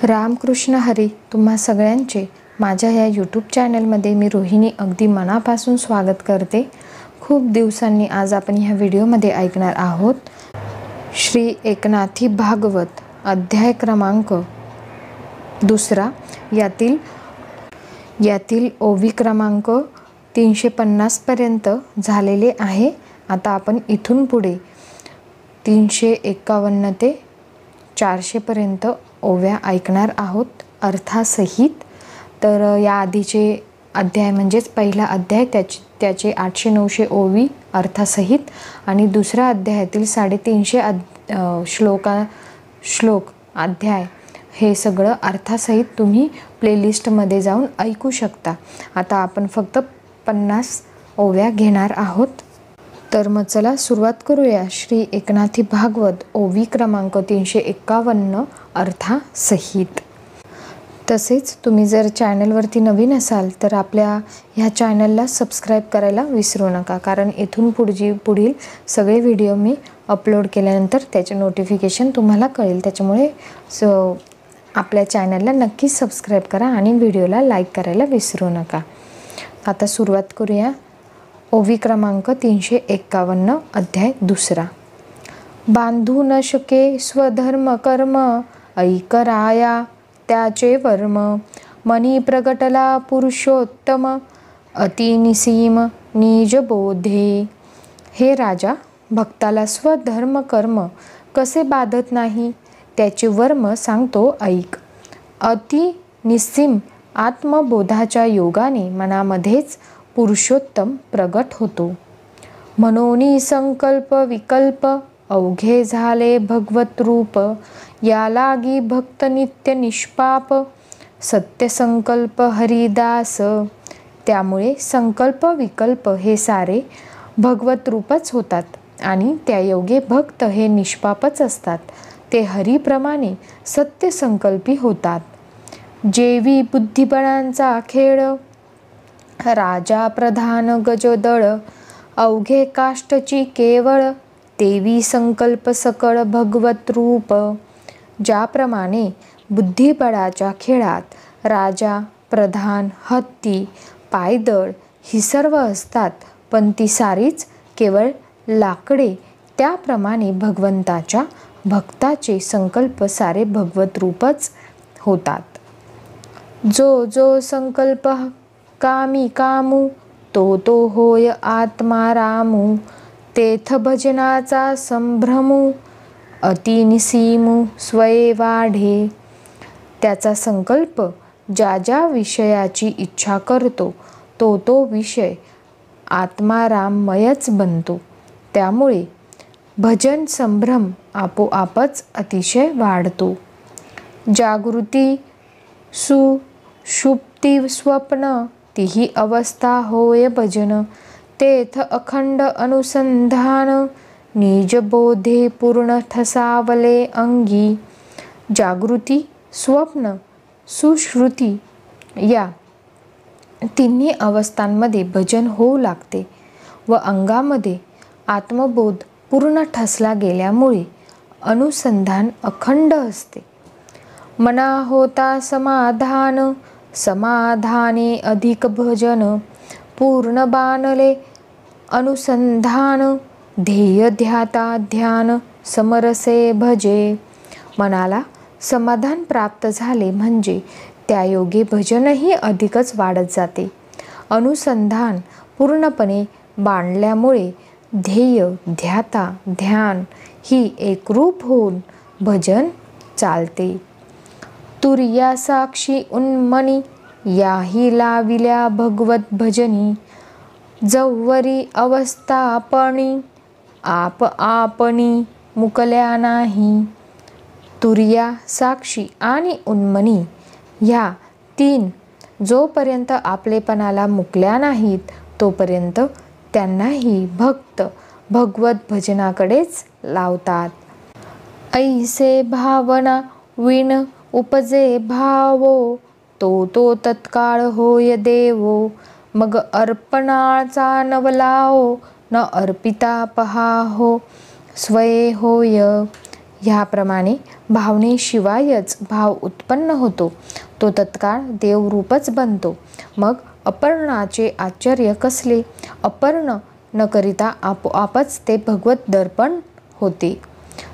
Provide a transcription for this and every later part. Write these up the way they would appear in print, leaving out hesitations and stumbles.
रामकृष्ण हरी. तुम्हा सगळ्यांचे माझ्या या यूट्यूब चॅनलमध्ये मी रोहिणी अगदी मनापासून स्वागत करते. खूप दिवसांनी आज आपण ह्या व्हिडिओमध्ये ऐकणार आहोत श्री एकनाथी भागवत अध्याय क्रमांक 2. यातील ओवी क्रमांक 350 पर्यंत झालेले आहे. आता आपण इथून पुढे 351 ते 400 पर्यंत ओव्या ऐकणार आहोत अर्थासहित. तर या आधीचे अध्याय म्हणजेच पहिला अध्याय त्याचे 800-900 ओवी अर्थासहित आणि दुसऱ्या अध्यायातील 350 श्लोक अध्याय हे सगळं अर्थासहित तुम्ही प्लेलिस्टमध्ये जाऊन ऐकू शकता. आता आपण फक्त 50 ओव्या घेणार आहोत. तर मग चला सुरुवात करूया. श्री एकनाथी भागवत ओवी क्रमांक 351 अर्थासहित. तसेच तुम्ही जर चॅनलवरती नवीन असाल तर आपल्या ह्या चॅनलला सबस्क्राईब करायला विसरू नका, कारण इथून पुढील सगळे व्हिडिओ मी अपलोड केल्यानंतर त्याचे नोटिफिकेशन तुम्हाला कळेल. त्याच्यामुळे आपल्या चॅनलला नक्कीच सबस्क्राईब करा आणि व्हिडिओला लाईक करायला विसरू नका. आता सुरुवात करूया. ओवी क्रमांक 351 अध्याय 2. बांधू न शके स्वधर्म कर्म ऐकराया त्याचे वर्म मनी प्रगटला पुरुषोत्तम अतिनिसीम निज बोधे. हे राजा, भक्ताला स्वधर्म कर्म कसे बाधत नाही त्याचे वर्म सांगतो ऐक. अति निस्सीम आत्मबोधाच्या योगाने मनामध्येच पुरुषोत्तम प्रगट होतो. मनोनी संकल्प विकल्प अवघे झाले भगवत रूप या लागी भक्त नित्य निष्पाप सत्य संकल्प हरिदास. त्यामुळे संकल्प विकल्प हे सारे भगवत रूपच होतात आणि त्या योगे भक्त हे निष्पापच असतात. ते हरीप्रमाणे सत्य संकल्पी होतात. जेवी बुद्धिबळांचा खेळ राजा प्रधान गजदळ अवघे काष्टची केवळ तेवी संकल्प सकळ भगवत रूप. ज्याप्रमाणे बुद्धिबळाच्या खेळात राजा प्रधान हत्ती पायदळ ही सर्व असतात, पण ती सारीच केवळ लाकडे, त्याप्रमाणे भगवंताच्या भक्ताचे संकल्प सारे भगवत रूपच होतात. जो जो संकल्प कामी कामू तो तो होय आत्मा रामू तेथ भजनाचा संभ्रमू अतिनिसीमू स्वये वाढे. त्याचा संकल्प ज्या ज्या विषयाची इच्छा करतो तो तो विषय आत्माराममयच बनतो. त्यामुळे भजन संभ्रम आपोआपच अतिशय वाढतो. जागृती सुषुप्ती स्वप्न तीही अवस्था होय भजन तेथ अखंड अनुसंधान निज बोधे पूर्ण ठसावले अंगी. जागृती स्वप्न सुश्रुती या तिन्ही अवस्थांमध्ये भजन होऊ लागते व अंगामध्ये आत्मबोध पूर्ण ठसला गेल्यामुळे अनुसंधान अखंड असते. मना होता समाधान समाधाने अधिक भजन पूर्ण बाणले अनुसंधान ध्येय ध्याता ध्यान समरसे भजे. मनाला समाधान प्राप्त झाले म्हणजे त्या योगे भजनही अधिकच वाढत जाते. अनुसंधान पूर्णपणे बांधल्यामुळे ध्येय ध्याता ध्यान ही एकरूप होऊन भजन चालते. तुर्या साक्षी उन्मनी याही लाविल्या भगवत भजनी जव्वरी अवस्थापणी आप आपणी मुकल्या नाही. तुर्या साक्षी आणि उन्मनी ह्या 3 जोपर्यंत आपलेपणाला मुकल्या नाहीत तोपर्यंत त्यांनाही भक्त भगवत भजनाकडेच लावतात. ऐसे भावना विण उपजे भावो तो तो तत्काळ होय देवो मग अर्पणाचा नवलाओ न अर्पिता पहाहो स्वये होय. ह्याप्रमाणे भावनेशिवायच भाव उत्पन्न होतो, तो तत्काळ देवरूपच बनतो. मग अपर्णाचे आश्चर्य कसले? अपर्ण न करिता आपोआपच ते भगवत दर्पण होते.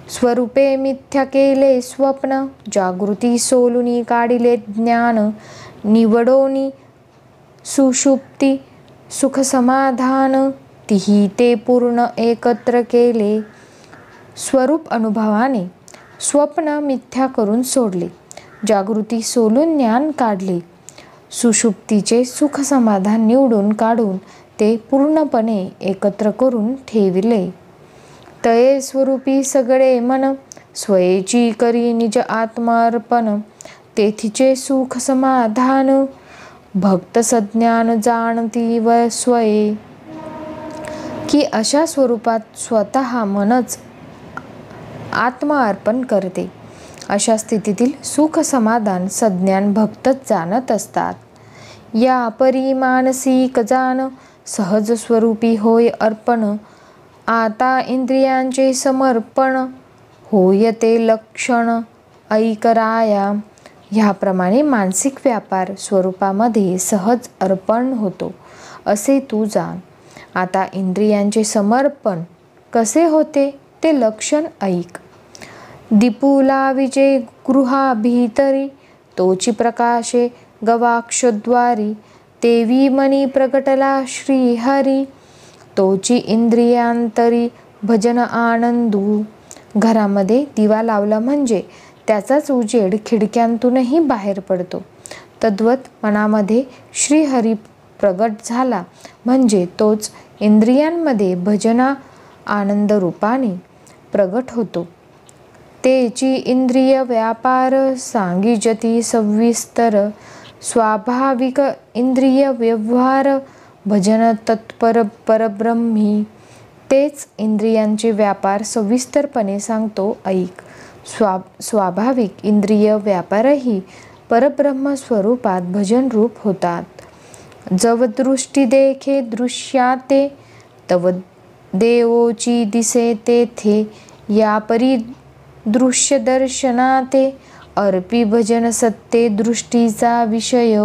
स्वरूपे मिथ्या केले स्वप्न, जागृती सोलुनी काढिले ज्ञान, निवडोनी सुषुप्ती सुख समाधान, तिही ते पूर्ण एकत्र केले. स्वरूप अनुभवाने स्वप्न मिथ्या करून सोडले, जागृती सोलून ज्ञान काढले, सुषुप्तीचे सुख समाधान निवडून काढून ते पूर्णपणे एकत्र करून ठेविले. तये स्वरूपी सगळे मन, स्वयेची करी निज आत्मार्पण, तेथीचे सुख समाधान, भक्त सज्ञान जाणती व स्वये. की अशा स्वरूपात स्वतः मनच आत्मअर्पण करते. अशा स्थितीतील सुख समाधान सज्ञान भक्तच जाणत असतात. या परी मानसिक जाण, सहज स्वरूपी होय अर्पण, आता इंद्रियांचे समर्पण, होय ते लक्षण ऐकराया. ह्याप्रमाणे मानसिक व्यापार स्वरूपामध्ये सहज अर्पण होतो असे तू जाण. आता इंद्रियांचे समर्पण कसे होते ते लक्षण ऐक. दीपुला विजे गृहा भीतरी, तोची प्रकाशे गवाक्षद्वारी, तेवी मनी प्रगटला श्रीहरी, तोची इंद्रियांतरी भजन आनंदू. घरामध्ये दिवा लावला म्हणजे त्याचाच उजेड खिडक्यांतूनही बाहेर पडतो. तद्वत मनामध्ये श्रीहरी प्रगट झाला म्हणजे तोच इंद्रियांमध्ये भजना आनंद रूपाने प्रगट होतो. तेची इंद्रिय व्यापार सांगिजती सविस्तर, स्वाभाविक इंद्रिय व्यवहार भजन तत्पर परब्रह्मी. तेच इंद्रियांचे व्यापार सविस्तरपणे सांगतो ऐक. स्वाभाविक इंद्रिय व्यापारही परब्रह्म स्वरूपात भजन रूप होतात. जव दृष्टी देखे दृश्याते, तव देवोची दिसे तेथे, या परी दृश्य दर्शनाते, अर्पी भजन सत्ते दृष्टीचा विषय.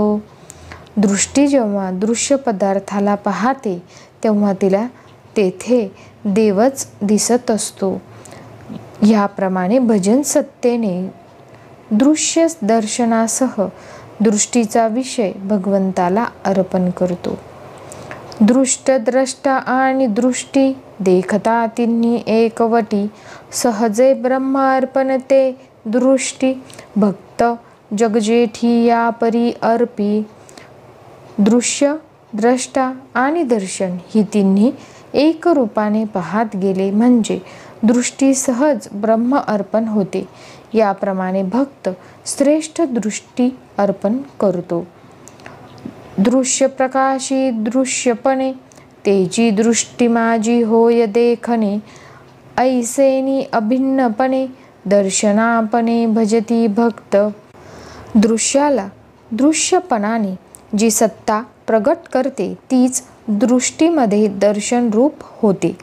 दृष्टी जेव्हा दृश्य पदार्थाला पाहते तेव्हा तिला तेथे देवच दिसत असतो. ह्याप्रमाणे भजन सत्तेने दृश्य दर्शनासह दृष्टीचा विषय भगवंताला अर्पण करतो. दृष्ट द्रष्टा आणि दृष्टी देखता तिन्ही एकवटी, सहजे ब्रह्मार्पण ते दृष्टी, भक्त जगजेठी या परी अर्पी. दृश्य द्रष्टा आणि दर्शन ही तिन्ही एक रूपाने पाहत गेले म्हणजे दृष्टी सहज ब्रह्म अर्पण होते. याप्रमाणे भक्त श्रेष्ठ दृष्टी अर्पण करतो. दृश्य प्रकाशी दृश्यपणे, तेची दृष्टी माझी होय देखणे, ऐसेनी अभिन्नपणे दर्शनापणे भजती भक्त. दृश्याला दृश्यपणाने जी सत्ता प्रगट करते तीच दृष्टीमध्ये दर्शन रूप होते.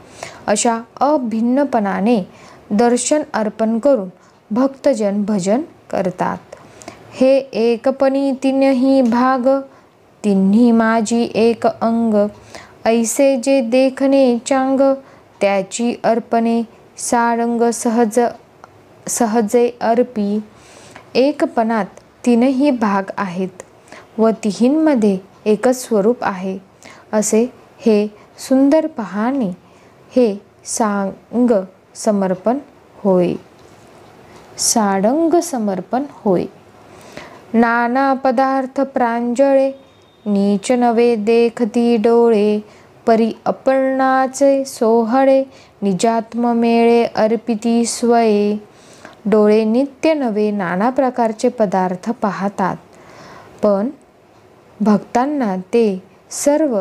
अशा अभिन्नपणाने दर्शन अर्पण करून भक्तजन भजन करतात. हे एकपणी तिन्ही भाग, तिन्ही माझी एक अंग, ऐसे जे देखणे चांग, त्याची अर्पणे सारंग सहजे अर्पी. एकपणात तीनही भाग आहेत व तिहींमध्ये एकच स्वरूप आहे असे हे सुंदर पाहणे हे सांग समर्पण होय. साडंग समर्पण होय. नाना पदार्थ प्रांजळे, नीच नवे देखती डोळे, परी अपर्णाचे सोहळे, निजात्म मेळे अर्पिती स्वये. डोळे नित्य नवे नाना प्रकारचे पदार्थ पाहतात, पण भक्तांना ते सर्व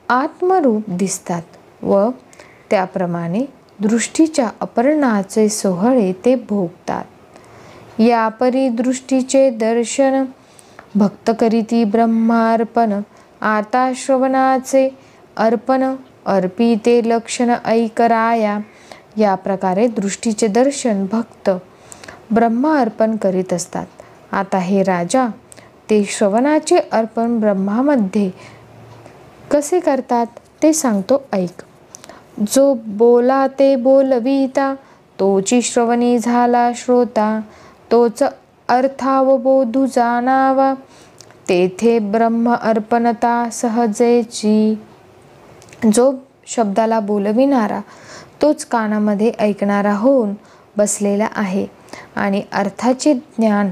आत्मरूप दिसतात व त्याप्रमाणे दृष्टीच्या अपर्णाचे सोहळे ते भोगतात. या परी दृष्टीचे दर्शन भक्त करीती ब्रह्मार्पण, आता श्रवणाचे अर्पण अर्पी ते लक्षण ऐकराया. या प्रकारे दृष्टीचे दर्शन भक्त ब्रह्मा अर्पण करीत असतात. आता हे राजा, ते श्रवणाचे अर्पण ब्रह्मामध्ये कसे करतात ते सांगतो, ऐक. जो बोला ते बोलविता, तोची श्रवणी झाला श्रोता. तोच अर्थावबोधू जाणावा, तेथे ब्रह्म अर्पणता सहजेची. जो शब्दाला बोलविणारा तोच कानामध्ये ऐकणारा होऊन बसलेला आहे आणि अर्थाचे ज्ञान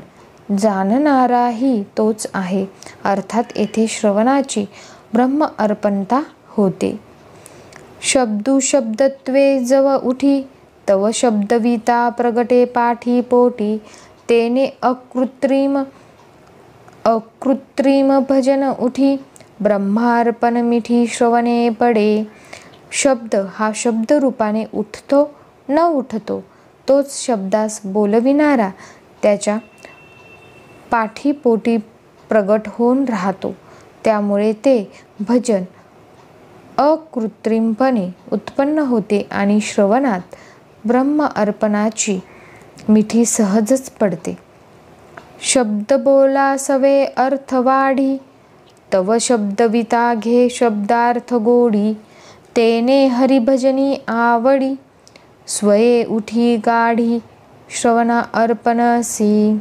जाणणाराही तोच आहे. अर्थात येथे श्रवणाची ब्रह्म अर्पणता होते. शब्दू शब्दत्वे जव उठी, तव शब्दविता प्रगटे पाठी पोटी. तेने अकृत्रिम भजन उठी, ब्रह्मार्पण मिठी श्रवणे पडे. शब्द हा शब्द रूपाने उठतो न उठतो, तोच शब्दास बोलविणारा त्याच्या पाठीपोटी प्रगट होऊन राहतो. त्यामुळे ते भजन अकृत्रिमपणे उत्पन्न होते आणि श्रवणात ब्रह्म अर्पणाची मिठी सहजच पडते. शब्द बोला सवे अर्थ वाढी, तव शब्दविता घे शब्दार्थ गोडी. तेने हरिभजनी आवडी, स्वये उठी गाढी श्रवणा अर्पणसी.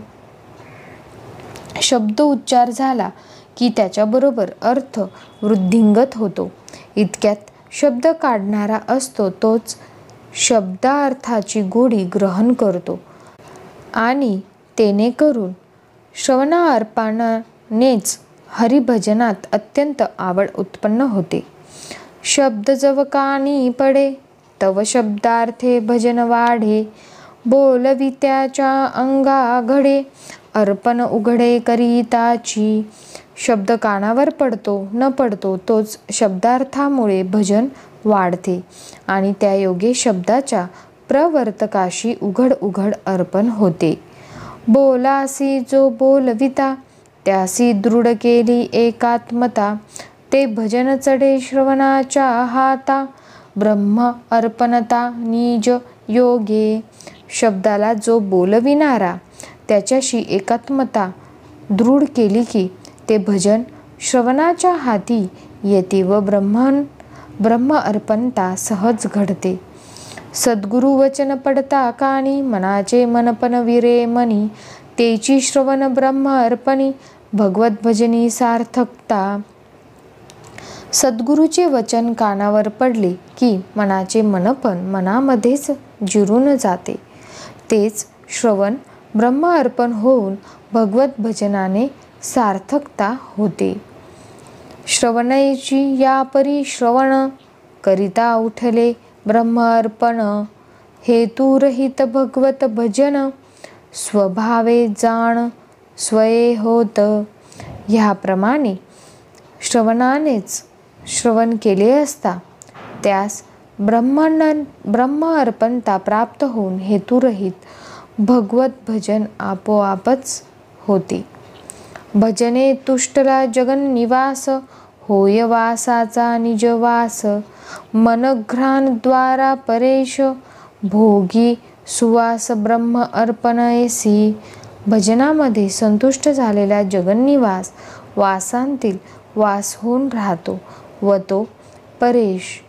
शब्द उच्चार झाला की त्याच्याबरोबर अर्थ वृद्धिंगत होतो. इतक्यात शब्द काढणारा असतो तोच शब्दार्थाची गोडी ग्रहण करतो आणि तेने करून श्रवणार्पणानेच हरिभजनात अत्यंत आवड उत्पन्न होते. शब्द जव कानी पडे, तव शब्दार्थे भजन वाढे. बोलवित्याच्या अंगा घडे, अर्पण उघडे करिताची. शब्द कानावर पडतो न पडतो तोच शब्दार्थामुळे भजन वाढते आणि त्या योगे शब्दाच्या प्रवर्तकाशी उघड उघड अर्पण होते. बोलासी जो बोलविता, त्यासी दृढ केली एकात्मता. ते भजन चढे श्रवणाच्या हाता, ब्रह्म अर्पणता निज योगे. शब्दाला जो बोलविणारा त्याच्याशी एकात्मता दृढ केली की ते भजन श्रवणाच्या हाती येते व ब्रह्म अर्पणता सहज घडते. सद्गुरु वचन पडता कानी, मनाचे मनपन विरे मनी. तेची श्रवण ब्रह्म अर्पणी, भगवत भजनी सार्थकता. सद्गुरूचे वचन कानावर पडले की मनाचे मनपण मनामध्येच जिरून जाते. तेच श्रवण ब्रह्म अर्पण होऊन भगवत भजनाने सार्थकता होते. श्रवणाची या परी श्रवण, करिता उठले ब्रह्म अर्पण. हेतुरहित भगवत भजन, स्वभावे जाण स्वये होत. ह्याप्रमाणे श्रवणानेच श्रवण केले असता त्यास ब्रह्म अर्पणता प्राप्त होऊन हेतुरहित भगवत भजन आपोआपच होते. भजने तुष्टला जगन्निवास, होय वासाचा निजवास. मनघ्राणद्वारा परेश, भोगी सुवास ब्रह्म अर्पणेसी. भजनामध्ये संतुष्ट झालेला जगन्निवास वासांतील वास होऊन राहतो व तो परेश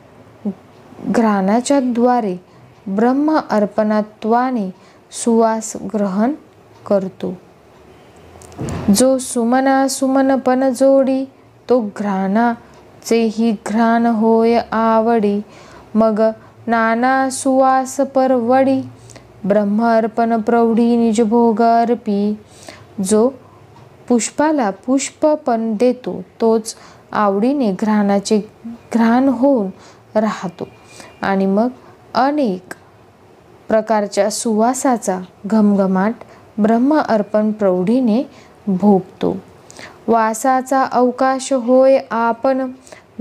घ्राणाच्या द्वारे ब्रह्म अर्पणत्वाने सुवास ग्रहण करतो. जो सुमना सुमनपण जोडी, तो घ्राणाचेही घ्राण होय आवडी. मग नाना सुवास परवडी, ब्रह्म अर्पण प्रौढी निजभोग अर्पी. जो पुष्पाला पुष्पपण देतो तोच आवडीने घ्राणाचे घ्राण होऊन राहतो आणि मग अनेक प्रकारच्या सुवासाचा घमघमाट ब्रह्म अर्पण प्रौढीने भोगतो. वासाचा अवकाश होय आपण,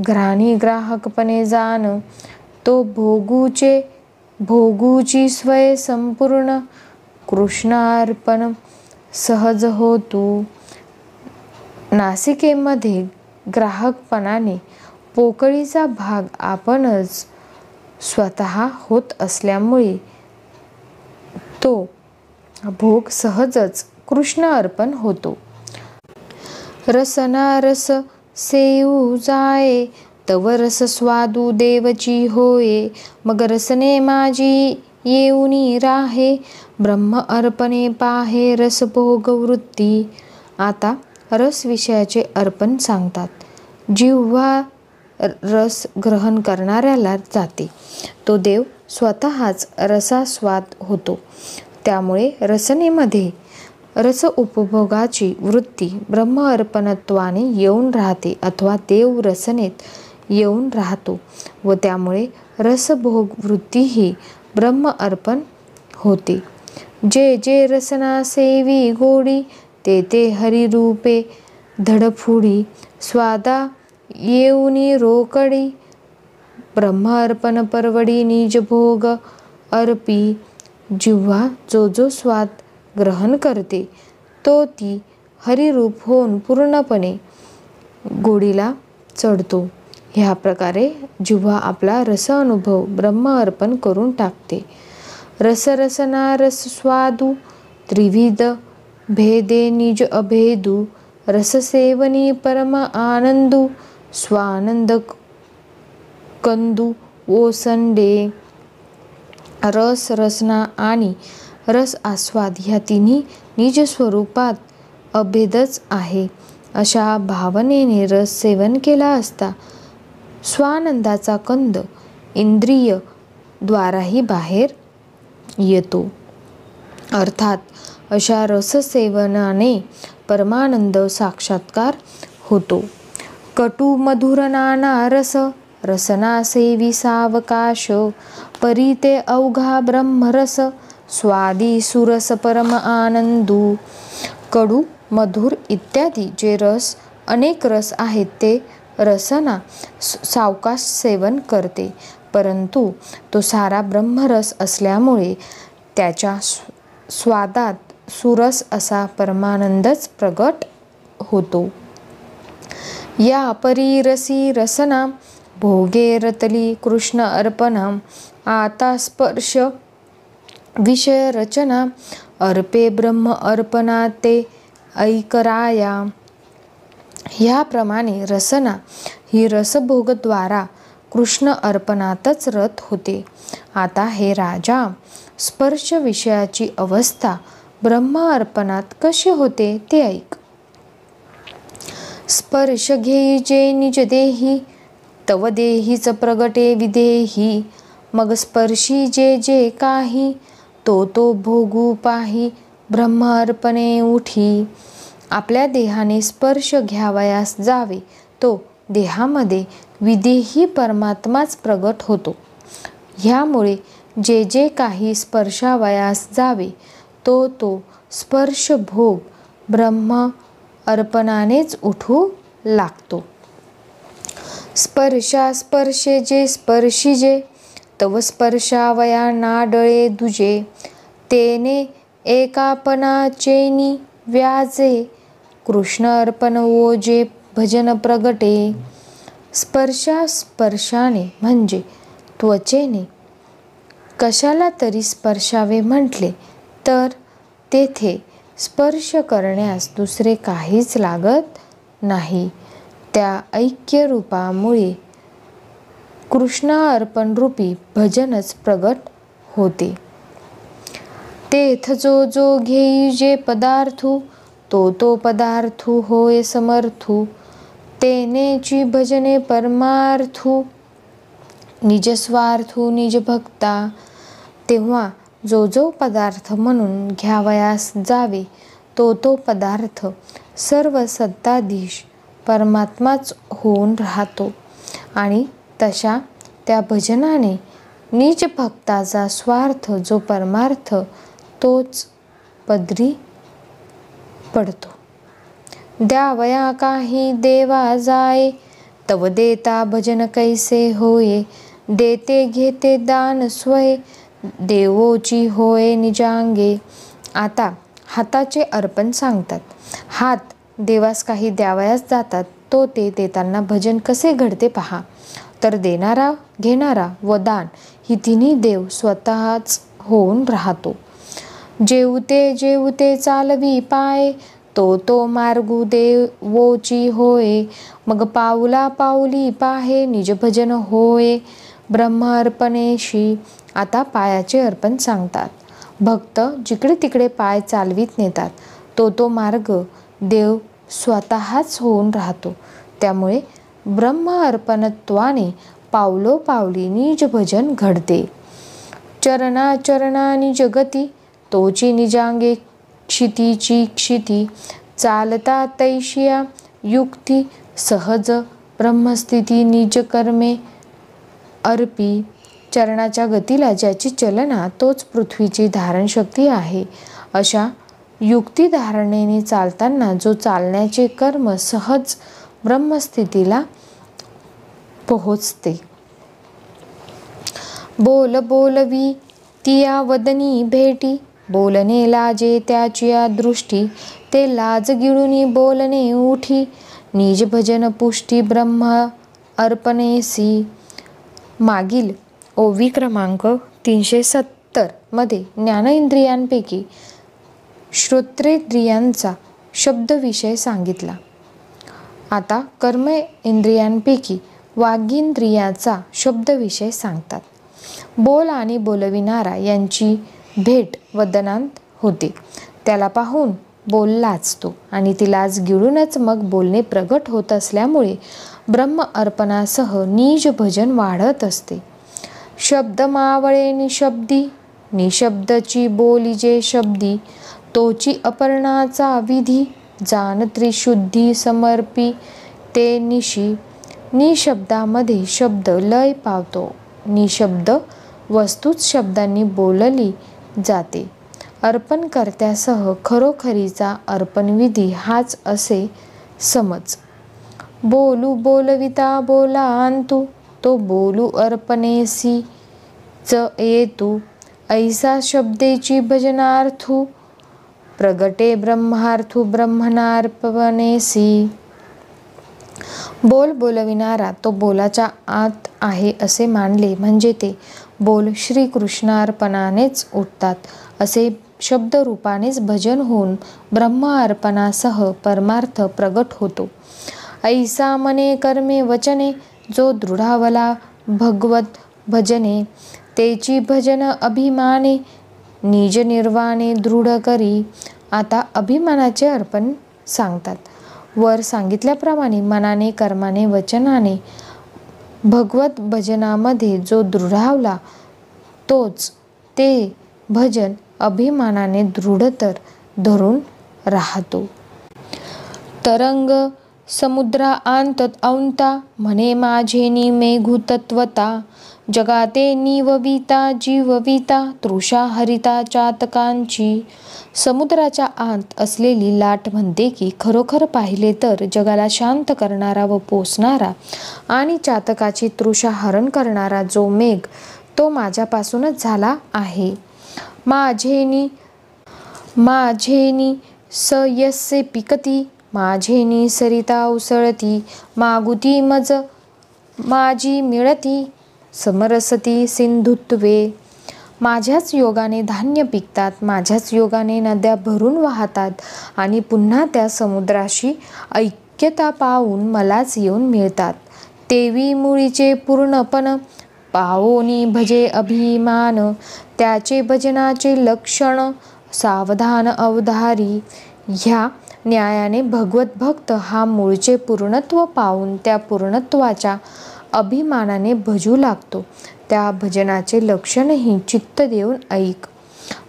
घ्राणी ग्राहकपणे जाण. तो भोगूची स्वय संपूर्ण, कृष्णार्पण सहज होतो. नासिकेमध्ये ग्राहकपणाने पोकळीचा भाग आपणच स्वतः होत असल्यामुळे तो भोग सहजच कृष्ण अर्पण होतो. रसना रस सेऊ जाये, तव रस स्वादू देवची होये. मग रसने माझी येऊनी राहे, ब्रह्म अर्पणे पाहे रस भोग वृत्ती. आता रस विषयाचे अर्पण सांगतात. जिव्हा रस ग्रहण करणाऱ्याला जाते, तो देव स्वतःच रसास्वाद होतो. त्यामुळे रसनेमध्ये रस उपभोगाची वृत्ती ब्रह्म अर्पणत्वाने येऊन राहते अथवा देव रसनेत येऊन राहतो व त्यामुळे रसभोग वृत्ती ही ब्रह्म अर्पण होते. जे जे रसना सेवी गोडी, ते ते हरिरूपे धडफुडी. स्वादा येऊनी रोकडी, ब्रह्म अर्पण परवडी निज भोग अर्पी. जिव्हा जो जो स्वाद ग्रहण करते, तो ती हरिरूप होऊन पूर्णपणे गोडीला चढतो. ह्या प्रकारे जिव्हा आपला रस अनुभव ब्रह्म अर्पण करून टाकते. रसरसना रस स्वादू, त्रिविध भेदे निज अभेदू. रससेवनी परम आनंदू, स्वानंद कंदू ओसंडे. रस रसना आणि रस आस्वाद ह्या तिन्ही निज स्वरूपात अभेदच आहे. अशा भावनेने रस सेवन केला असता स्वानंदाचा कंद इंद्रिय द्वाराही बाहेर येतो. अर्थात अशा रससेवनाने परमानंद साक्षात्कार होतो. कटू मधुर नाना रस, रसना सेवी सावकाश. परी ते अवघा ब्रह्मरस, स्वादी सुरस परम आनंदू. कडू, मधुर इत्यादी जे रस अनेक रस आहेत ते रसना सावकाश सेवन करते, परंतु तो सारा ब्रह्मरस असल्यामुळे त्याच्या स्वादात सुरस असा परमानंदच प्रगट होतो. या परी रसी रसना, भोगे रतली कृष्ण अर्पणा. आता स्पर्श विषय रचना, अर्पे ब्रह्म अर्पणा ते ऐकराया. ह्याप्रमाणे रसना ही रसभोगद्वारा कृष्ण अर्पणातच रत होते. आता हे राजा, स्पर्श विषयाची अवस्था ब्रह्म अर्पणात कशी होते ते ऐक. स्पर्श घेई जे निज देही, तव देहीच प्रगटे विदेही. मग स्पर्शी जे जे काही, तो तो भोगू पाही ब्रह्म अर्पणे उठी. आपल्या देहाने स्पर्श घ्यावयास जावे, तो देहामध्ये विदेही परमात्माच प्रगट होतो. ह्यामुळे जे जे काही स्पर्शावयास जावे, तो तो स्पर्श भोग ब्रह्म अर्पणानेच उठू लागतो. स्पर्शा स्पर्शे जे स्पर्शिजे, तव स्पर्शावया नाडळे दुजे. तेने एकापनाचेनी व्याजे, कृष्ण अर्पण ओजे भजन प्रगटे. स्पर्शा स्पर्शाने म्हणजे त्वचेने कशाला तरी स्पर्शावे म्हटले तर तेथे स्पर्श करण्यास दुसरे काहीच लागत नाही. त्या ऐक्य रूपामुळे कृष्ण अर्पण रूपी भजनच प्रगट होते. तेथ जो जो घेई जे पदार्थू, तो तो पदार्थू होय समर्थू. तेनेची भजने परमार्थू, निज स्वार्थू निज भक्ता. तेव्हा जो जो पदार्थ म्हणून घ्यावयास जावे, तो तो पदार्थ सर्व सत्ताधीश परमात्माच होऊन राहतो आणि तशा त्या भजनाने निज भक्ताचा स्वार्थ जो परमार्थ तोच पदरी पडतो. द्यावया काही देवा जाये, तव देता भजन कैसे होये. देते घेते दान स्वये, देवोची होय निजांगे. आता हाताचे अर्पण सांगतात. हात देवास काही द्यावयास जातात, तो ते देताना भजन कसे घडते पहा. तर देणारा, घेणारा व दान ही तिन्ही देव स्वतःच होऊन राहतो. जेवते जेवते चालवी पाय, तो तो मार्गू देवोची होय. मग पाऊला पाऊली पाहे, निज भजन होय. ब्रह्म अर्पणेशी. आता पायाचे अर्पण सांगतात. भक्त जिकडे तिकडे पाय चालवीत नेतात, तो मार्ग देव स्वतःच होऊन राहतो. त्यामुळे ब्रह्म अर्पणत्वाने पावलोपावली निज भजन घडते. चरणा चरणानी जगती, तोची निजांगे क्षितीची क्षिती. चालता तैशिया युक्ती, सहज ब्रह्मस्थिती निज कर्मे अर्पी. चरणाच्या गतीला ज्याची चलना तोच पृथ्वीची धारणशक्ती आहे. अशा युक्ती धारणेने चालताना जो चालण्याचे कर्म सहज ब्रह्मस्थितीला पोहोचते. बोल बोलवी तिया वदनी भेटी, बोलणे लाजे त्याची दृष्टी. ते लाज गिळुनी बोलणे उठी, निज भजन पुष्टी ब्रह्म अर्पणेसी. मागील ओवी क्रमांक 370 मध्ये ज्ञानेंद्रियांपैकी श्रोत्रेंद्रियांचा शब्दविषय सांगितला. आता कर्मेंद्रियांपैकी वागींद्रियाचा शब्दविषय सांगतात. बोल आणि बोलविणारा यांची भेट वदनांत होते. त्याला पाहून बोल लाजतो आणि ती लाज गिळूनच मग बोलणे प्रगट होत असल्यामुळे ब्रह्म अर्पणासह निज भजन वाढत असते. शब्द मावळे निशब्दी, निशब्दची बोली जे शब्दी. तोची अपर्णाचा विधी, जाण त्रिशुद्धी समर्पी ते निशी. निशब्दामध्ये शब्द लय पावतो. निशब्द वस्तूच शब्दांनी बोलली जाते. अर्पणकर्त्यासह खरोखरीचा अर्पणविधी हाच असे समज. बोलू बोलविता बोला अंतू, तो बोलू अर्पणेसी च येतू. ऐसा शब्देची भजनार्थू, प्रगटे ब्रह्मार्थू ब्रह्मणार्पणेसी. बोल बोलविणारा तो बोलाच्या आत आहे असे मानले म्हणजे ते बोल श्रीकृष्णार्पणानेच उठतात. असे शब्दरूपानेच भजन होऊन ब्रह्म अर्पणासह परमार्थ प्रगट होतो. ऐसा मने कर्मे वचने, जो दृढावला भगवत भजने. तेची भजन अभिमाने, निज निर्वाणे दृढ करी. आता अभिमानाचे अर्पण सांगतात. वर सांगितल्याप्रमाणे मनाने, कर्माने, वचनाने भगवत भजनामध्ये जो दृढावला तोच ते भजन अभिमानाने दृढतर धरून राहतो. तरंग समुद्रा आंत औंता, म्हणे माझेनी मेघू तत्वता. जगाते निवविता जीवविता, तृषा हरिता चातकांची. समुद्राच्या आत असलेली लाट म्हणते की खरोखर पाहिले तर जगाला शांत करणारा व पोसणारा आणि चातकाची तृषा हरण करणारा जो मेघ तो माझ्यापासूनच झाला आहे. माझेनी सयस्ये पिकती, माझेनी सरिता उसळती. मागुती मज माझी मिळती, समरसती सिंधुत्वे. माझ्याच योगाने धान्य पिकतात, माझ्याच योगाने नद्या भरून वाहतात आणि पुन्हा त्या समुद्राशी ऐक्यता पावून मलाच येऊन मिळतात. तेवी मुळीचे पूर्णपण, पावोनी भजे अभिमान. त्याचे भजनाचे लक्षण, सावधान अवधारी. ह्या न्यायाने भगवत भक्त हा मूळचे पूर्णत्व पावून त्या पूर्णत्वाच्या अभिमानाने भजू लागतो. त्या भजनाचे लक्षणही चित्त देऊन ऐक.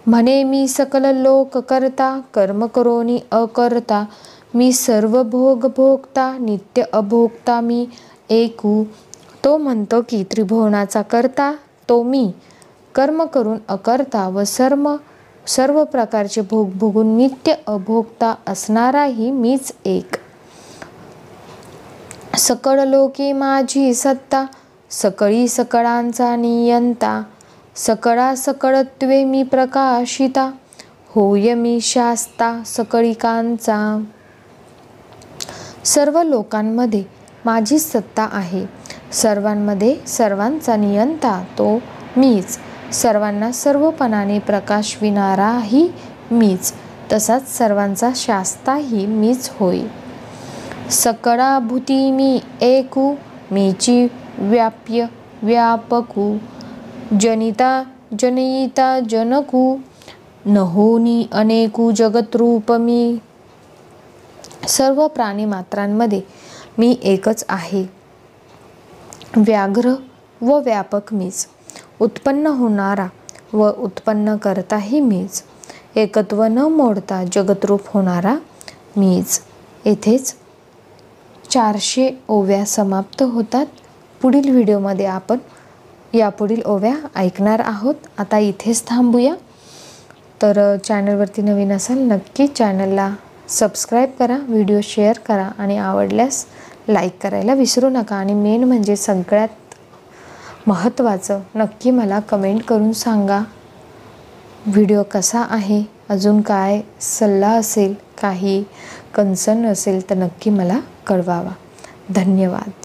म्हणे मी सकल लोक करता, कर्म करोनी अकर्ता. मी सर्व भोग भोगता, नित्य अभोगता मी एकू. तो म्हणतो की त्रिभुवनाचा करता तो मी, कर्म करून अकर्ता व सर्व प्रकारचे भोग भोगून नित्य अभोगता असणाराही मीच एक. सकळ लोके माझी सत्ता, सकळी सकळांचा नियंता. सकळा सकळत्वे मी प्रकाशिता, होय मी शास्ता सकळिकांचा. सर्व लोकांमध्ये माझी सत्ता आहे. सर्वांमध्ये सर्वांचा नियंता तो मीच, सर्वांना सर्वपणाने प्रकाशविणाराही मीच, तसाच सर्वांचा शास्ताही मीच होय। सकळा भूती मी एकू, मीची व्याप्य व्यापकू, जनिता जनयिता जनकू, नहोनी अनेकू जगतरूप मी। सर्व प्राणीमात्रांमध्ये मी एकच आहे, व्याघ्र व व्यापक मीच, उत्पन्न होणारा व उत्पन्न करताही मीच, एकत्व न मोडता जगतरूप होणारा मीच। येथेच 400 ओव्या समाप्त होतात। पुढील व्हिडिओमध्ये आपण यापुढील ओव्या ऐकणार आहोत। आता इथेच थांबूया। तर चॅनलवरती नवीन असाल नक्की चॅनलला सबस्क्राईब करा, व्हिडिओ शेअर करा आणि आवडल्यास लाईक करायला विसरू नका। आणि मेन म्हणजे सगळ्यात महत्त्वाचं, नक्की मला कमेंट करून सांगा व्हिडिओ कसा आहे, अजून काय सल्ला असेल, काही कन्सर्न असेल तर नक्की मला कळवावा। धन्यवाद।